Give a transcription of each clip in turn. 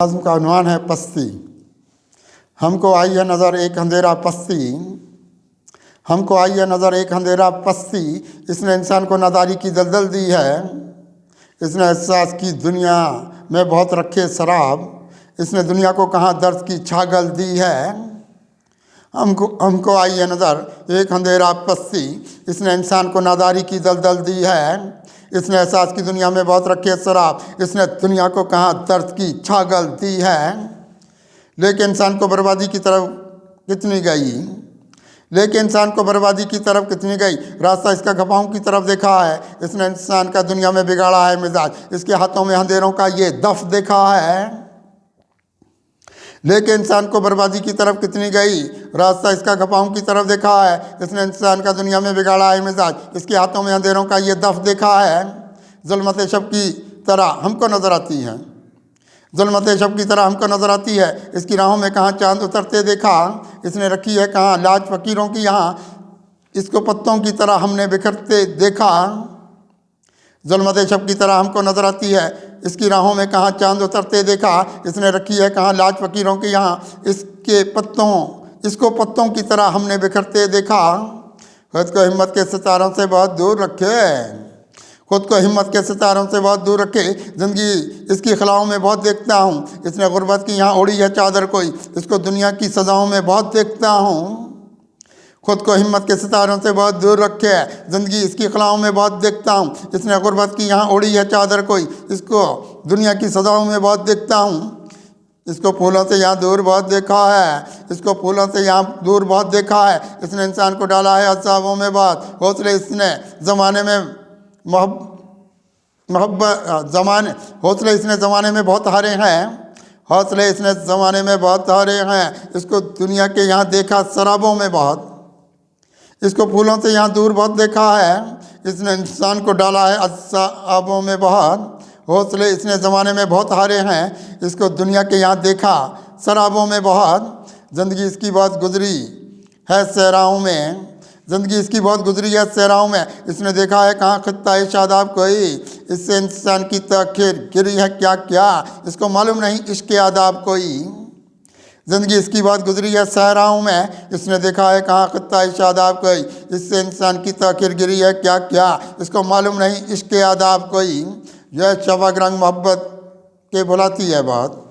आज़म का उन्वान है पस्ती। हमको आई है नज़र एक अंधेरा पस्ती, हमको आई है नज़र एक अंधेरा पस्ती। इसने इंसान को नादारी की दलदल दी है, इसने एहसास की दुनिया में बहुत रखे शराब, इसने दुनिया को कहाँ दर्द की छागल दी है। हमको आई है नज़र एक अंधेरा पस्ती, इसने इंसान को नादारी की दलदल दी है, इसने एहसास की दुनिया में बहुत रखे शराब, इसने दुनिया को कहाँ दर्द की छागल दी है। लेकिन इंसान को बर्बादी की तरफ कितनी गई, लेकिन इंसान को बर्बादी की तरफ कितनी गई, रास्ता इसका घपाओं की तरफ देखा है। इसने इंसान का दुनिया में बिगाड़ा है मिजाज, इसके हाथों में अंधेरों का ये दफ देखा है। लेकिन इंसान को बर्बादी की तरफ कितनी गई, रास्ता इसका घपाओं की तरफ देखा है। इसने इंसान का दुनिया में बिगाड़ा है मिजाज, इसके हाथों में अंधेरों का ये दफ देखा है। जुल्मत शब की तरह हमको नज़र आती है, जुल्मत शब की तरह हमको नज़र आती है। इसकी राहों में कहाँ चांद उतरते देखा, इसने रखी है कहाँ लाज फ़कीरों की यहाँ, इसको पत्तों की तरह हमने बिखरते देखा। जुल्मत शब की तरह हमको नज़र आती है, इसकी राहों में कहाँ चांद उतरते देखा, इसने रखी है कहाँ लाज फ़कीरों की यहाँ, इसको पत्तों की तरह हमने बिखरते देखा। खुद को हिम्मत के सितारों से बहुत दूर रखे, खुद को हिम्मत के सितारों से बहुत दूर रखे, ज़िंदगी इसकी खलाओं में बहुत देखता हूँ। इसने गुर्बत की यहाँ ओढ़ी है चादर कोई, इसको दुनिया की सज़ाओं में बहुत देखता हूँ। खुद को हिम्मत के सितारों से बहुत दूर रखे, ज़िंदगी इसकी खलाओं में बहुत देखता हूँ। इसने गुर्बत की यहाँ ओढ़ी है चादर कोई, इसको दुनिया की सज़ाओं में बहुत देखता हूँ। इसको फूलों से यहाँ दूर बहुत देखा है, इसको फूलों से यहाँ दूर बहुत देखा है। इसने इंसान को डाला है अज़ाबों में बहुत, हौसले इसने ज़माने में हौसले इसने ज़माने में बहुत हारे हैं, हौसले इसने ज़माने में बहुत हारे हैं। इसको दुनिया के यहाँ देखा शराबों में बहुत, इसको फूलों से यहाँ दूर बहुत देखा है। इसने इंसान को डाला है अज़ाबों में बहुत, हौसले इसने ज़माने में बहुत हारे हैं। इसको दुनिया के यहाँ देखा शराबों में बहुत, ज़िंदगी इसकी बहुत गुजरी है सहराओं में, ज़िंदगी इसकी बहुत गुजरी है सहराओं में। इसने देखा है कहाँ खित्ता शादाब कोई, इससे इंसान की तखीर गिरी है क्या क्या, इसको मालूम नहीं इश्क़ आदाब कोई। ज़िंदगी इसकी बहुत गुजरी है सहराओं में, इसने देखा है कहाँ खित्ता शादाब कोई, इससे इंसान की तखीर गिरी है क्या क्या, इसको मालूम नहीं इश्क़ आदाब कोई। यह शफक रंग मोहब्बत के भुलाती है बात,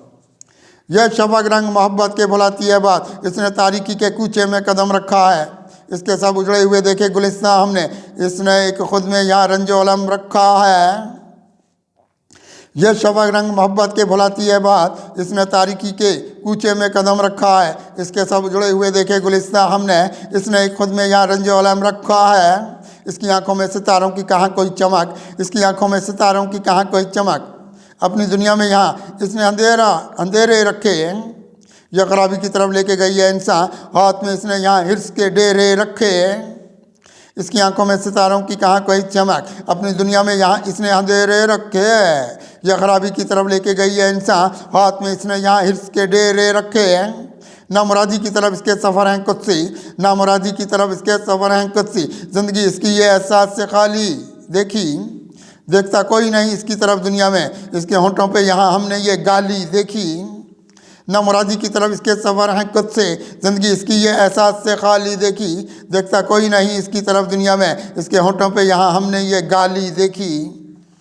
यह शफक रंग मोहब्बत के भुलाती है बात। इसने तारीकी के कूचे में कदम रखा है, इसके सब उजड़े हुए देखे गुलिस्तां हमने, इसने एक खुद में यहाँ रंजो अलम रखा है। यह शफक रंग मोहब्बत के भुलाती है बात, इसने तारीकी के कूचे में कदम रखा है। इसके सब उजड़े हुए देखे गुलिस्तां हमने, इसने एक खुद में यहाँ रंजो अलम रखा है। इसकी आंखों में सितारों की कहाँ कोई चमक, इसकी आंखों में सितारों की कहाँ कोई चमक। अपनी दुनिया में यहाँ इसने अंधेरे रखे, यह खराबी की तरफ लेके गई है इंसान, हाथ में इसने यहाँ हिर्स के डेरे रखे। इसकी आंखों में सितारों की कहाँ कोई चमक, अपनी दुनिया में यहाँ इसने अंधेरे रखे। यह खराबी की तरफ लेके गई है इंसान, हाथ में इसने यहाँ हिर्स के डेरे रखे। नामुरादी की तरफ इसके सफ़र हैं कुत्सी, नामुरादी की तरफ इसके सफ़र हैं कुत्सी। ज़िंदगी इसकी ये एहसास से खाली देखी, देखता कोई नहीं इसकी तरफ दुनिया में, इसके होंठों पे यहाँ हमने ये गाली देखी। नामुरादी की तरफ इसके सफ़र हैं खुद से, ज़िंदगी इसकी ये एहसास से खाली देखी, देखता कोई नहीं इसकी तरफ दुनिया में, इसके होंठों पे यहाँ हमने ये गाली देखी।